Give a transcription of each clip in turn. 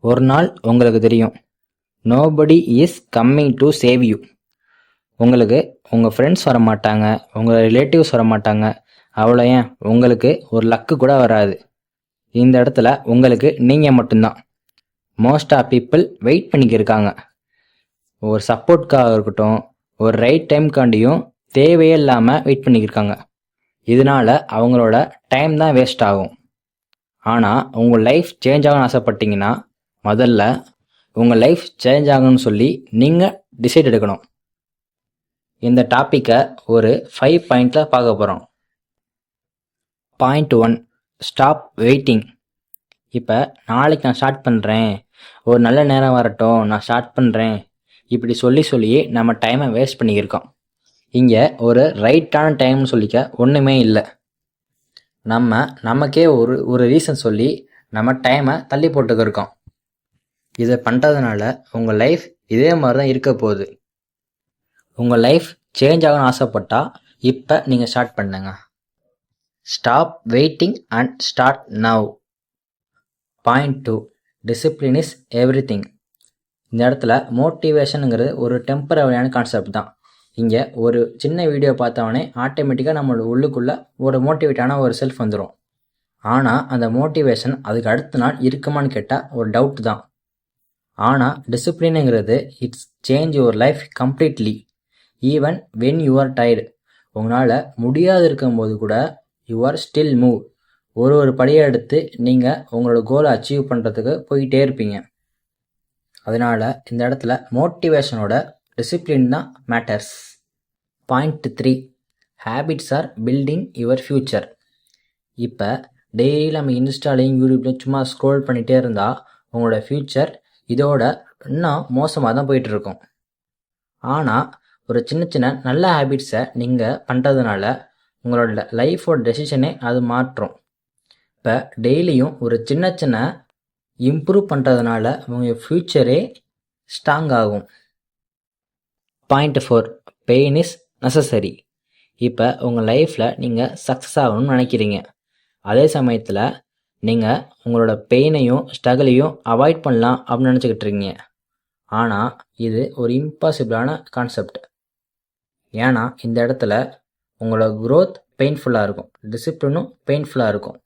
ஒரு நாள் உங்களுக்கு தெரியும், nobody is coming to save you. உங்களுக்கு உங்கள் ஃப்ரெண்ட்ஸ் வர மாட்டாங்க, உங்கள் ரிலேட்டிவ்ஸ் வர மாட்டாங்க, அவ்வளோ ஏன் உங்களுக்கு ஒரு லக்கு கூட வராது. இந்த இடத்துல உங்களுக்கு நீங்கள் மட்டும்தான். மோஸ்ட் ஆஃப் பீப்புள் வெயிட் பண்ணிக்கிருக்காங்க. ஒரு சப்போர்ட்காக இருக்கட்டும், ஒரு ரைட் டைம்காண்டியும் தேவையே இல்லாமல் வெயிட் பண்ணிக்கிருக்காங்க. இதனால அவங்களோட டைம் தான் வேஸ்ட் ஆகும். ஆனால் உங்கள் லைஃப் சேஞ்ச் ஆகணும்னு ஆசைப்பட்டீங்கன்னா முதல்ல உங்கள் லைஃப் சேஞ்ச் ஆகணும்னு சொல்லி நீங்கள் டிசைட் எடுக்கணும். இந்த டாப்பிக்கை ஒரு 5 பாயிண்டில் பார்க்க போகிறோம். Point 1, stop waiting. இப்போ நாளைக்கு நான் ஸ்டார்ட் பண்ணுறேன், ஒரு நல்ல நேரம் வரட்டும், நான் ஸ்டார்ட் பண்ணுறேன், இப்படி சொல்லியே நம்ம டைமை வேஸ்ட் பண்ணிக்கிருக்கோம். இங்கே ஒரு ரைட்டான டைம்னு சொல்லிக்க ஒன்றுமே இல்லை. நமக்கே ஒரு ரீசன் சொல்லி நம்ம டைமை தள்ளி போட்டுக்கிருக்கோம். இதை பண்ணுறதுனால உங்கள் லைஃப் இதே மாதிரி தான் இருக்க போகுது. உங்கள் லைஃப் சேஞ்ச் ஆகணும்னு ஆசைப்பட்டா இப்போ நீங்கள் ஸ்டார்ட் பண்ணுங்க. Stop waiting and start now. Point 2, discipline is everything. இந்த இடத்துல மோட்டிவேஷனுங்கிறது ஒரு டெம்பரவரியான கான்செப்ட் தான். இங்கே ஒரு சின்ன வீடியோ பார்த்தவொடனே ஆட்டோமேட்டிக்காக நம்மளோட உள்ளுக்குள்ளே ஒரு மோட்டிவேட்டான ஒரு செல்ஃப் வந்துடும். ஆனால் அந்த மோட்டிவேஷன் அதுக்கு அடுத்த நாள் இருக்குமான்னு கேட்டால் ஒரு டவுட் தான். ஆனால் டிசிப்ளினுங்கிறது it's change your life completely. Even when you are tired. உங்களால் முடியாது இருக்கும்போது கூட யூ ஆர் ஸ்டில் மூவ். ஒரு படியை எடுத்து நீங்கள் உங்களோட கோலை அச்சீவ் பண்ணுறதுக்கு போயிட்டே இருப்பீங்க. அதனால் இந்த இடத்துல மோட்டிவேஷனோட டிசிப்ளின் தான் matters. Point 3, habits are building your future. இப்போ டெய்லி நம்ம இன்ஸ்டாலையும் யூடியூப்லையும் சும்மா ஸ்க்ரோல் பண்ணிகிட்டே இருந்தால் உங்களோட ஃப்யூச்சர் இதோட இன்னும் மோசமாக தான் போயிட்டுருக்கும். ஆனால் ஒரு சின்ன நல்ல ஹேபிட்ஸை நீங்கள் பண்ணுறதுனால உங்களோட லைஃபோட டெசிஷனே அது மாற்றும். இப்போ டெய்லியும் ஒரு சின்ன இம்ப்ரூவ் பண்ணுறதுனால உங்கள் ஃப்யூச்சரே ஸ்ட்ராங் ஆகும். Point 4, pain is necessary. இப்போ உங்கள் லைஃப்பில் நீங்கள் சக்ஸஸ் ஆகணும்னு நினைக்கிறீங்க. அதே சமயத்தில் நீங்கள் உங்களோட பெயினையும் ஸ்ட்ரகிளையும் அவாய்ட் பண்ணலாம் அப்படின்னு நினச்சிக்கிட்டு இருக்கீங்க. ஆனால் இது ஒரு இம்பாசிபிளான கான்செப்ட். ஏன்னா இந்த இடத்துல உங்களோட க்ரோத் பெயின்ஃபுல்லாக இருக்கும், டிசிப்ளினும் பெயின்ஃபுல்லாக இருக்கும்.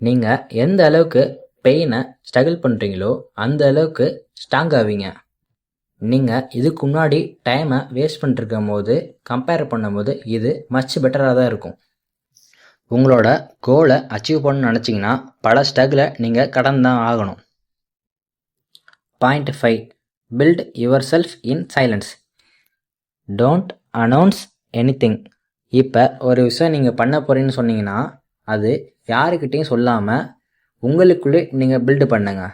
நீங்கள் எந்த அளவுக்கு பெயினை ஸ்ட்ரகிள் பண்ணுறீங்களோ அந்த அளவுக்கு ஸ்ட்ராங் ஆவீங்க. நீங்கள் இதுக்கு முன்னாடி டைமை வேஸ்ட் பண்ணிருக்கும் போது கம்பேர் பண்ணும்போது இது மச் பெட்டராக தான் இருக்கும். உங்களோட கோலை அச்சீவ் பண்ணணும்னு நினச்சிங்கன்னா பல ஸ்ட்ரகிளை நீங்கள் கடந்து தான் ஆகணும். Point 5, build yourself in silence. Don't announce anything. இப்போ ஒரு விஷயம் நீங்கள் பண்ண போகிறீங்கன்னு சொன்னீங்கன்னா அது யாருக்கிட்டையும் சொல்லாமல் உங்களுக்குள்ளே நீங்கள் பில்டு பண்ணுங்க.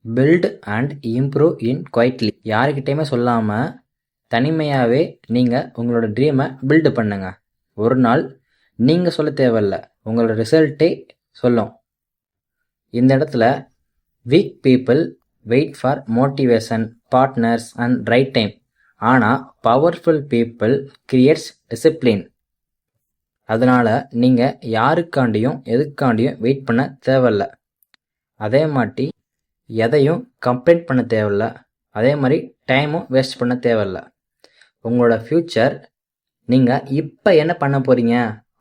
Build and improve in quietly. யாருக்கிட்டையுமே சொல்லாமல் தனிமையாகவே நீங்கள் உங்களோட ட்ரீமை பில்டு பண்ணுங்க. ஒரு நாள் நீங்கள் சொல்ல தேவையில்ல, உங்களோட ரிசல்ட்டே சொல்லும். இந்த இடத்துல weak people wait for motivation, partners and right time. ஆனால் பவர்ஃபுல் பீப்புள் கிரியேட்ஸ் டிசிப்ளின். அதனால் நீங்கள் யாருக்காண்டியும் எதுக்காண்டியும் வெயிட் பண்ண தேவையில்ல. அதே மாதிரி எதையும் கம்ப்ளைண்ட் பண்ண தேவையில்ல. அதே மாதிரி டைமும் வேஸ்ட் பண்ண தேவையில்ல. உங்களோட ஃப்யூச்சர் நீங்கள் இப்போ என்ன பண்ண போகிறீங்க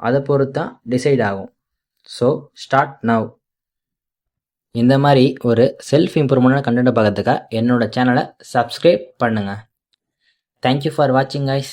அதை பொறுத்து தான் டிசைட் ஆகும். So start now. இந்த மாதிரி ஒரு செல்ஃப் இம்ப்ரூவ்மெண்ட் கண்டென்ட் பார்க்கறதுக்காக என்னோட சேனலை சப்ஸ்கிரைப் பண்ணுங்கள். தேங்க்யூ ஃபார் வாட்சிங் கைஸ்.